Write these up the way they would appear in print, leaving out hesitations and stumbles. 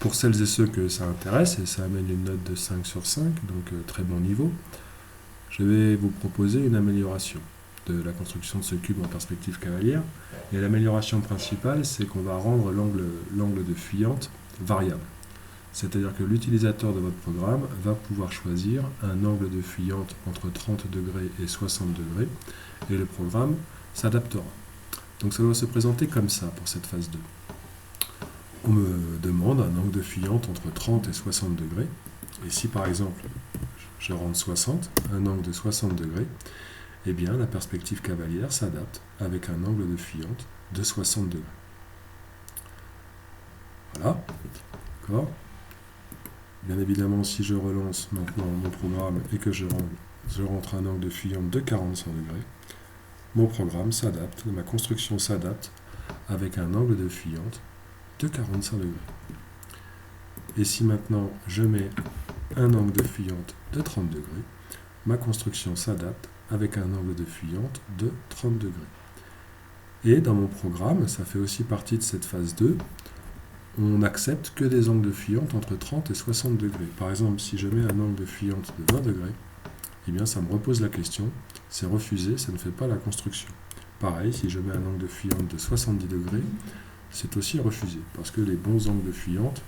pour celles et ceux que ça intéresse, et ça amène une note de 5 sur 5, donc très bon niveau, je vais vous proposer une amélioration de la construction de ce cube en perspective cavalière. Et l'amélioration principale, c'est qu'on va rendre l'angle de fuyante variable. C'est-à-dire que l'utilisateur de votre programme va pouvoir choisir un angle de fuyante entre 30 degrés et 60 degrés, et le programme s'adaptera. Donc ça doit se présenter comme ça pour cette phase 2. On me demande un angle de fuyante entre 30 et 60 degrés, et si par exemple je rentre 60, un angle de 60 degrés, eh bien la perspective cavalière s'adapte avec un angle de fuyante de 60 degrés. Voilà, d'accord. Bien évidemment, si je relance maintenant mon programme et que je rentre un angle de fuyante de 45 degrés, mon programme s'adapte, ma construction s'adapte avec un angle de fuyante de 45 degrés. Et si maintenant je mets un angle de fuyante de 30 degrés, ma construction s'adapte avec un angle de fuyante de 30 degrés. Et dans mon programme, ça fait aussi partie de cette phase 2, on n'accepte que des angles de fuyante entre 30 et 60 degrés. Par exemple, si je mets un angle de fuyante de 20 degrés, eh bien ça me repose la question, c'est refusé, ça ne fait pas la construction. Pareil, si je mets un angle de fuyante de 70 degrés, c'est aussi refusé, parce que les bons angles de fuyante,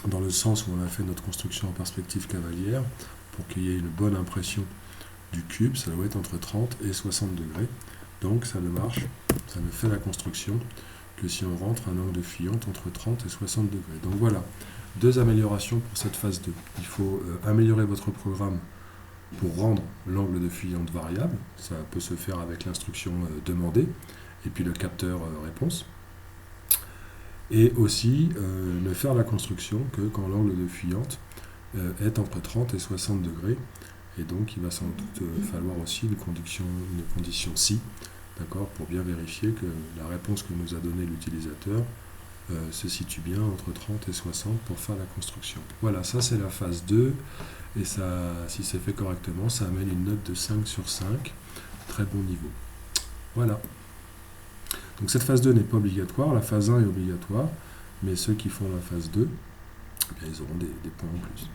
dans le sens où on a fait notre construction en perspective cavalière, pour qu'il y ait une bonne impression du cube, ça doit être entre 30 et 60 degrés. Donc ça ne marche, ça ne fait la construction que si on rentre un angle de fuyante entre 30 et 60 degrés. Donc voilà, deux améliorations pour cette phase 2. Il faut améliorer votre programme pour rendre l'angle de fuyante variable. Ça peut se faire avec l'instruction demandée et puis le capteur réponse. Et aussi ne faire la construction que quand l'angle de fuyante est entre 30 et 60 degrés. Et donc il va sans doute falloir aussi une condition si, d'accord, pour bien vérifier que la réponse que nous a donnée l'utilisateur se situe bien entre 30 et 60 pour faire la construction. Voilà, ça c'est la phase 2, et ça, si c'est fait correctement, ça amène une note de 5 sur 5, très bon niveau. Voilà. Donc cette phase 2 n'est pas obligatoire, la phase 1 est obligatoire, mais ceux qui font la phase 2, eh bien, ils auront des points en plus.